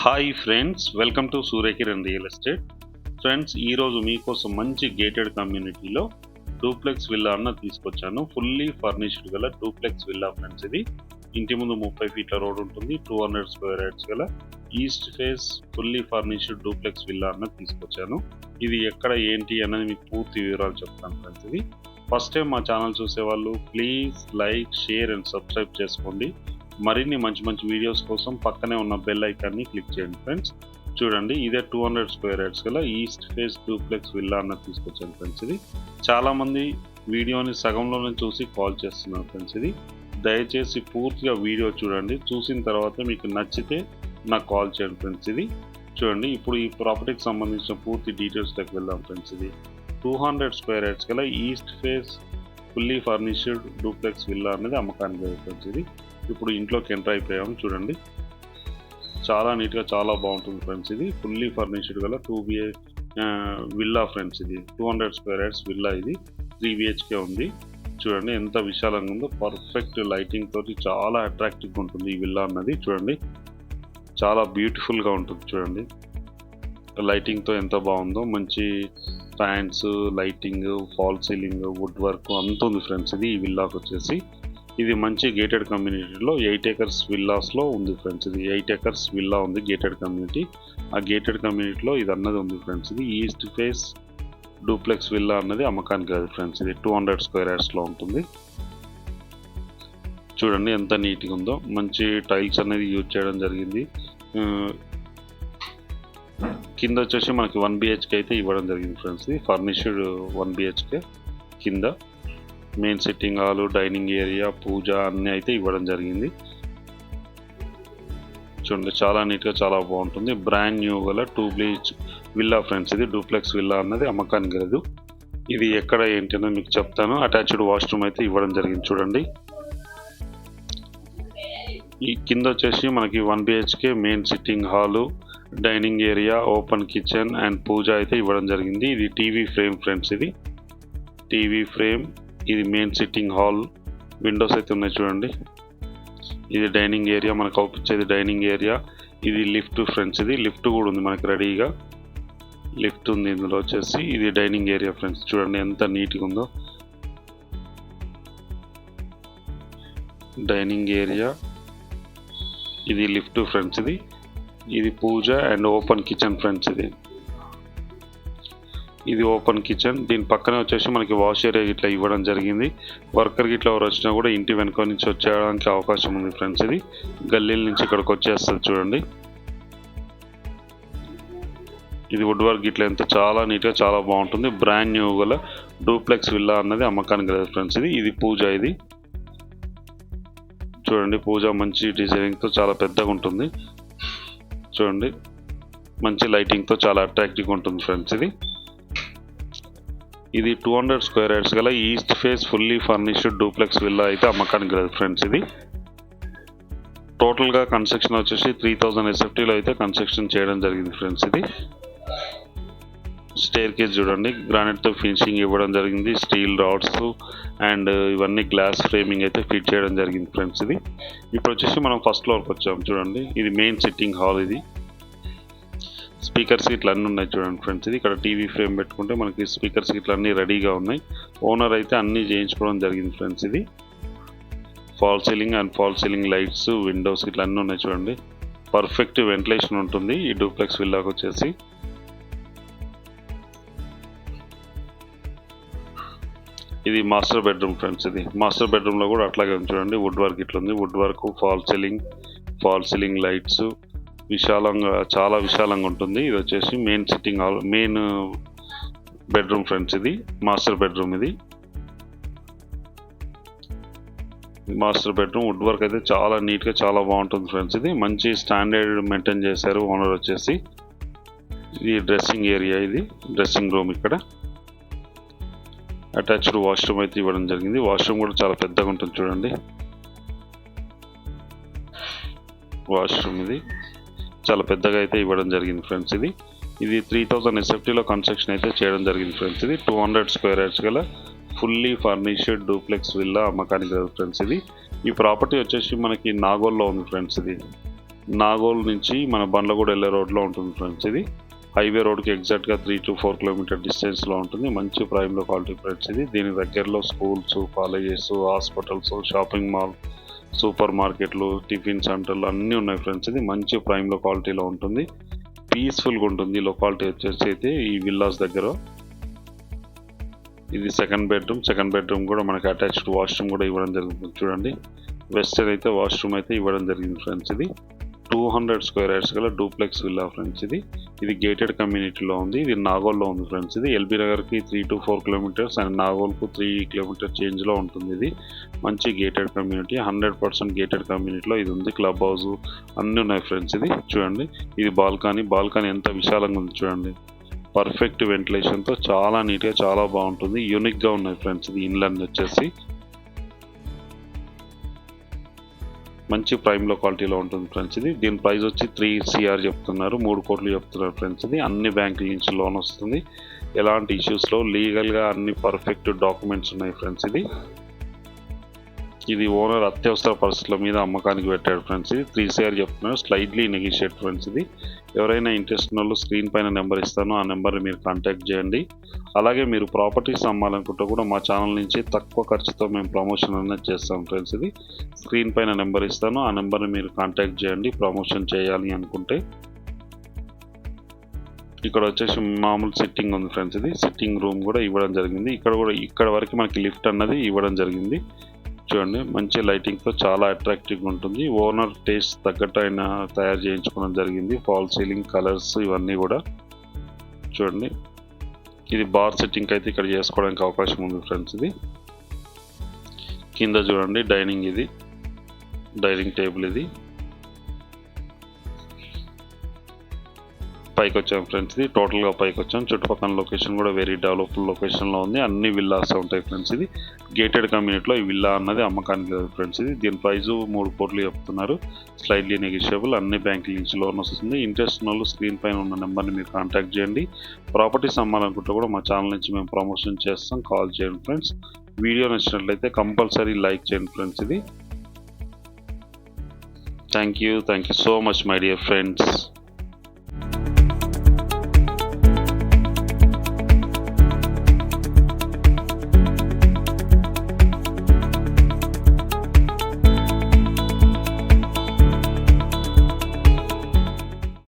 Hi friends, welcome to Surya Kiran real estate. Friends, ఈరోజు మీకోసం మంచి గేటెడ్ కమ్యూనిటీలో డూప్లెక్స్ విల్లా అన్న తీసుకొచ్చాను. ఫుల్లీ ఫర్నిష్డ్ గల డూప్లెక్స్ విల్లా ఫ్రెండ్స్. ఇది ఇంటి ముందు 30 ఫీట్ల రోడ్ ఉంటుంది. 200 స్క్వేర్ యార్డ్స్ గల east face fully furnished duplex villa అన్న తీసుకొచ్చాను. ఇది ఎక్కడ ఏంటి అన్నది మీకు పూర్తి వివరాలు చెప్తాను ఫ్రెండ్స్. ఇది ఫస్ట్ టైం మా ఛానల్ చూసేవాళ్ళు please like, share and subscribe చేసుకోండి. మరిన్ని మంచి మంచి వీడియోస్ కోసం పక్కనే ఉన్న బెల్ ఐకాన్ని క్లిక్ చేయండి ఫ్రెండ్స్. చూడండి, ఇదే 200 స్క్వేర్ యార్డ్స్ గల ఈస్ట్ ఫేస్ డూప్లెక్స్ విల్లా అన్నది తీసుకొచ్చాను ఫ్రెండ్స్. ఇది చాలామంది వీడియోని సగంలోనే చూసి కాల్ చేస్తున్నారు ఫ్రెండ్స్. ఇది దయచేసి పూర్తిగా వీడియో చూడండి. చూసిన తర్వాత మీకు నచ్చితే నాకు కాల్ చేయండి ఫ్రెండ్స్. ఇది చూడండి, ఇప్పుడు ఈ ప్రాపర్టీకి సంబంధించిన పూర్తి డీటెయిల్స్లోకి వెళ్దాం ఫ్రెండ్స్. ఇది 200 స్క్వేర్ యార్డ్స్ గల east face fully furnished duplex villa అనేది అమ్మకానికి లేదు ఫ్రెండ్స్. ఇది ఇప్పుడు ఇంట్లోకి ఎంటర్ అయిపోయాము. చూడండి, చాలా నీట్గా చాలా బాగుంటుంది ఫ్రెండ్స్. ఇది ఫుల్లీ ఫర్నిష్డ్ గల 2 BH విల్లా ఫ్రెండ్స్. ఇది 200 స్క్వేర్ యార్డ్స్ విల్లా. ఇది 3 BHK ఉంది. చూడండి ఎంత విశాలంగా ఉందో. పర్ఫెక్ట్ లైటింగ్ తోటి చాలా అట్రాక్టివ్గా ఉంటుంది ఈ విల్లా అన్నది. చూడండి, చాలా బ్యూటిఫుల్గా ఉంటుంది. చూడండి లైటింగ్తో ఎంత బాగుందో. మంచి fans, lighting, fall ceiling, wood work అంత ఉంది ఫ్రెండ్స్. ఇది ఈ విల్లాకి వచ్చేసి ఇది మంచి గేటెడ్ కమ్యూనిటీలో 8 acres విల్లాస్లో ఉంది ఫ్రెండ్స్. ఇది 8 acres విల్లా ఉంది గేటెడ్ కమ్యూనిటీ. ఆ గేటెడ్ కమ్యూనిటీలో ఇది అన్నది ఉంది ఫ్రెండ్స్. ఇది ఈస్ట్ ఫేస్ డూప్లెక్స్ విల్లా అన్నది అమ్మకానికి కాదు ఫ్రెండ్స్. ఇది 200 స్క్వేర్ యార్డ్స్లో ఉంటుంది. చూడండి ఎంత నీట్గా ఉందో. మంచి టైల్స్ అనేది యూజ్ చేయడం జరిగింది. కింద వచ్చేసి మనకి 1 BHK అయితే ఇవ్వడం జరిగింది ఫ్రెండ్స్. ఇది ఫర్నిష్డ్ 1 BHK. కింద main sitting hall, dining area, puja అన్నీ అయితే ఇవ్వడం జరిగింది. చూడండి చాలా నీట్గా చాలా బాగుంటుంది. బ్రాండ్ న్యూ గల 2 BH విల్లా ఫ్రెండ్స్. ఇది డూప్లెక్స్ విల్లా అన్నది అమ్మకానికి లేదు. ఇది ఎక్కడ ఏంటి అనేది మీకు చెప్తాను. అటాచ్డ్ వాష్రూమ్ అయితే ఇవ్వడం జరిగింది. చూడండి, ఈ కింద వచ్చేసి మనకి 1 BHK main sitting hall, dining area, open kitchen and puja అయితే ఇవ్వడం జరిగింది. ఇది టీవీ ఫ్రేమ్ ఫ్రెండ్స్. ఇది టీవీ ఫ్రేమ్. ఇది మెయిన్ సిట్టింగ్ హాల్, విండోస్ అయితే ఉన్నాయి చూడండి. ఇది డైనింగ్ ఏరియా, మనకు అవుపించేది డైనింగ్ ఏరియా. ఇది లిఫ్ట్ ఫ్రెండ్స్. ఇది లిఫ్ట్ కూడా ఉంది మనకి రెడీగా. లిఫ్ట్ ఉంది ఇందులో వచ్చేసి. ఇది డైనింగ్ ఏరియా ఫ్రెండ్స్. చూడండి ఎంత నీట్గా ఉందో డైనింగ్ ఏరియా. ఇది లిఫ్ట్ ఫ్రెండ్స్. ఇది పూజ అండ్ ఓపెన్ కిచెన్ ఫ్రెండ్స్. ఇది ఓపెన్ కిచెన్. దీని పక్కనే వచ్చేసి మనకి వాష్ ఏరియా ఇట్లా ఇవ్వడం జరిగింది. వర్కర్ గిట్లా ఎవరు వచ్చినా కూడా ఇంటి వెనుక నుంచి వచ్చేయడానికి అవకాశం ఉంది ఫ్రెండ్స్. ఇది గల్లీల నుంచి ఇక్కడికి వచ్చేస్తుంది చూడండి. ఇది వుడ్ వర్క్ ఇట్లా ఎంత చాలా నీట్గా చాలా బాగుంటుంది. బ్రాండ్ న్యూ గల డూప్లెక్స్ విల్లా అన్నది అమ్మకానికి లేదు ఫ్రెండ్స్. ఇది పూజ. ఇది చూడండి, పూజ మంచి డిజైనింగ్తో చాలా పెద్దగా ఉంటుంది. చూడండి మంచి లైటింగ్తో చాలా అట్రాక్టివ్గా ఉంటుంది ఫ్రెండ్స్. ఇది 200 స్క్వేర్ యార్డ్స్ గల east face fully furnished duplex villa అయితే అమ్మకానికి లేదు ఫ్రెండ్స్. ఇది టోటల్గా కన్స్ట్రక్షన్ వచ్చేసి 3000 SFTలో అయితే కన్స్ట్రక్షన్ చేయడం జరిగింది ఫ్రెండ్స్. ఇది స్టేర్ కేస్ చూడండి, గ్రానైట్తో ఫినిషింగ్ ఇవ్వడం జరిగింది. స్టీల్ రాడ్స్ అండ్ ఇవన్నీ గ్లాస్ ఫ్రేమింగ్ అయితే ఫిట్ చేయడం జరిగింది ఫ్రెండ్స్. ఇది ఇప్పుడు వచ్చేసి మనం ఫస్ట్ ఫ్లోర్కి వచ్చాము. చూడండి, ఇది మెయిన్ సిట్టింగ్ హాల్. ఇది స్పీకర్స్ ఇట్లా అన్నీ ఉన్నాయి చూడండి ఫ్రెండ్స్. ఇది ఇక్కడ టీవీ ఫ్రేమ్ పెట్టుకుంటే మనకి స్పీకర్స్ ఇట్లా అన్నీ రెడీగా ఉన్నాయి. ఓనర్ అయితే అన్నీ చేయించుకోవడం జరిగింది ఫ్రెండ్స్. ఇది fall ceiling and fall ceiling lights, Windows ఇట్లా అన్నీ ఉన్నాయి చూడండి. పర్ఫెక్ట్ వెంటిలేషన్ ఉంటుంది ఈ డూప్లెక్స్ విల్లాకి వచ్చేసి. ఇది మాస్టర్ బెడ్రూమ్ ఫ్రెండ్స్. ఇది మాస్టర్ బెడ్రూమ్లో కూడా అట్లాగే ఉంది చూడండి. వుడ్ వర్క్ ఇట్లా ఉంది. Wood work, fall ceiling lights, విశాలంగా చాలా విశాలంగా ఉంటుంది. ఇది వచ్చేసి main sitting hall, main bedroom friends. ఇది మాస్టర్ బెడ్రూమ్. ఇది మాస్టర్ బెడ్రూమ్. వుడ్ వర్క్ అయితే చాలా నీట్గా చాలా బాగుంటుంది ఫ్రెండ్స్. ఇది మంచి స్టాండర్డ్ మెయింటైన్ చేశారు ఓనర్ వచ్చేసి. ఇది డ్రెస్సింగ్ ఏరియా. ఇది డ్రెస్సింగ్ రూమ్. ఇక్కడ అటాచ్డ్ వాష్రూమ్ అయితే ఇవ్వడం జరిగింది. వాష్రూమ్ కూడా చాలా పెద్దగా ఉంటుంది చూడండి. వాష్రూమ్ ఇది చాలా పెద్దగా అయితే ఇవ్వడం జరిగింది ఫ్రెండ్స్. ఇది 3000 SFTలో కన్స్ట్రక్షన్ అయితే చేయడం జరిగింది ఫ్రెండ్స్. ఇది 200 స్క్వేర్ యార్డ్స్ గల ఫుల్లీ ఫర్నిష్డ్ డూప్లెక్స్ విల్లా అమ్మకానికి లేదు ఫ్రెండ్స్. ఈ ప్రాపర్టీ వచ్చేసి మనకి నాగోల్లో ఉంది ఫ్రెండ్స్. ఇది నాగోల్ నుంచి మన బండ్లగూడ వెళ్ళే రోడ్లో ఉంటుంది ఫ్రెండ్స్. ఇది హైవే రోడ్కి ఎగ్జాక్ట్గా 3 to 4 కిలోమీటర్ డిస్టెన్స్లో ఉంటుంది. మంచి ప్రైమ్ లొకాలిటీ ఫ్రెండ్స్ ఇది. దీని దగ్గరలో schools, colleges, hospitals, shopping mall, super మార్కెట్లు, టిఫిన్ సెంటర్లు అన్నీ ఉన్నాయి ఫ్రెండ్స్. ఇది మంచి ప్రైమ్ లొకాలిటీలో ఉంటుంది. పీస్ఫుల్గా ఉంటుంది లొకాలిటీ వచ్చేసి అయితే ఈ విల్లాస్ దగ్గర. ఇది సెకండ్ బెడ్రూమ్ కూడా మనకి అటాచ్డ్ వాష్రూమ్ కూడా ఇవ్వడం జరుగుతుంది. చూడండి, వెస్టర్న్ అయితే వాష్రూమ్ అయితే ఇవ్వడం జరిగింది ఫ్రెండ్స్. ఇది 200 స్క్వేర్ యార్డ్స్ గల డూప్లెక్స్ విల్లా ఫ్రెండ్స్. ఇది గేటెడ్ కమ్యూనిటీలో ఉంది. ఇది నాగోల్లో ఉంది ఫ్రెండ్స్. ఇది ఎల్బీ నగర్కి 3 to 4 కిలోమీటర్స్ అండ్ నాగోల్కు 3 కిలోమీటర్ చేంజ్లో ఉంటుంది. ఇది మంచి గేటెడ్ కమ్యూనిటీ, 100% గేటెడ్ కమ్యూనిటీలో ఇది ఉంది. క్లబ్ హౌస్ అన్నీ ఉన్నాయి ఫ్రెండ్స్. ఇది చూడండి, ఇది బాల్కనీ ఎంత విశాలంగా ఉంది చూడండి. పర్ఫెక్ట్ వెంటిలేషన్తో చాలా నీట్గా చాలా బాగుంటుంది. యూనిక్గా ఉన్నాయి ఫ్రెండ్స్. ఇది ఇన్లాండ్ వచ్చేసి మంచి ప్రైమ్ లొకాలిటీలో ఉంటుంది ఫ్రెండ్స్. దీని ప్రైస్ వచ్చి 3 CR చెప్తున్నారు, 3 కోట్లు చెప్తున్నారు ఫ్రెండ్స్. అన్ని బ్యాంకుల నుంచి లోన్ వస్తుంది. ఎలాంటి ఇష్యూస్లో లీగల్గా అన్ని పర్ఫెక్ట్ డాక్యుమెంట్స్ ఉన్నాయి ఫ్రెండ్స్. ఇది ఓనర్ అత్యవసర పరిస్థితుల మీద అమ్మకానికి పెట్టాడు ఫ్రెండ్స్. 3 CR చెప్తున్నారు, స్లైడ్లీ నెగిషియేట్ ఫ్రెండ్స్. ఎవరైనా ఇంట్రెస్ట్ ఉన్న వాళ్ళు స్క్రీన్ పైన నెంబర్ ఇస్తాను, ఆ నెంబర్ని మీరు కాంటాక్ట్ చేయండి. అలాగే మీరు ప్రాపర్టీస్ అమ్మాలనుకుంటే కూడా మా ఛానల్ నుంచి తక్కువ ఖర్చుతో మేము ప్రమోషన్ అనేది చేస్తాం ఫ్రెండ్స్. స్క్రీన్ పైన నెంబర్ ఇస్తాను, ఆ నెంబర్ని మీరు కాంటాక్ట్ చేయండి ప్రమోషన్ చేయాలి అనుకుంటే. ఇక్కడ వచ్చేసి మామూలు సిట్టింగ్ ఉంది ఫ్రెండ్స్. సిట్టింగ్ రూమ్ కూడా ఇవ్వడం జరిగింది. ఇక్కడ వరకు మనకి లిఫ్ట్ అన్నది ఇవ్వడం జరిగింది. చూడండి, మంచి లైటింగ్తో చాలా అట్రాక్టివ్గా ఉంటుంది. ఓనర్ టేస్ట్ తగ్గట్టు ఆయన తయారు చేయించుకోవడం జరిగింది. ఫాల్ సీలింగ్, కలర్స్ ఇవన్నీ కూడా చూడండి. ఇది బార్ సెట్టింగ్ అయితే ఇక్కడ చేసుకోవడానికి అవకాశం ఉంది ఫ్రెండ్స్. కింద చూడండి డైనింగ్ టేబుల్. పైకి వచ్చాం ఫ్రెండ్స్. టోటల్గా పైకి వచ్చాం. చుట్టుపక్కల లొకేషన్ కూడా వెరీ డెవలప్డ్ లొకేషన్లో ఉంది. అన్ని విల్లాస్ ఉంటాయి ఫ్రెండ్స్. గేటెడ్ కమ్యూనిటీలో ఈ విల్లా అన్నది అమ్మకానికి లేదు ఫ్రెండ్స్. దీని ప్రైస్ 3 కోట్లు చెప్తున్నారు, స్లైడ్లీ నెగిషియబుల్. అన్ని బ్యాంకుల నుంచి లోన్ వస్తుంది. ఇంట్రెస్ట్ ఉన్న వాళ్ళు స్క్రీన్ పైన ఉన్న నెంబర్ని మీరు కాంటాక్ట్ చేయండి. ప్రాపర్టీస్ అమ్మాలనుకుంటే కూడా మా ఛానల్ నుంచి మేము ప్రమోషన్ చేస్తాం, కాల్ చేయండి ఫ్రెండ్స్. వీడియో నచ్చినట్లయితే కంపల్సరీ లైక్ చేయండి friends. Thank you so much my dear friends.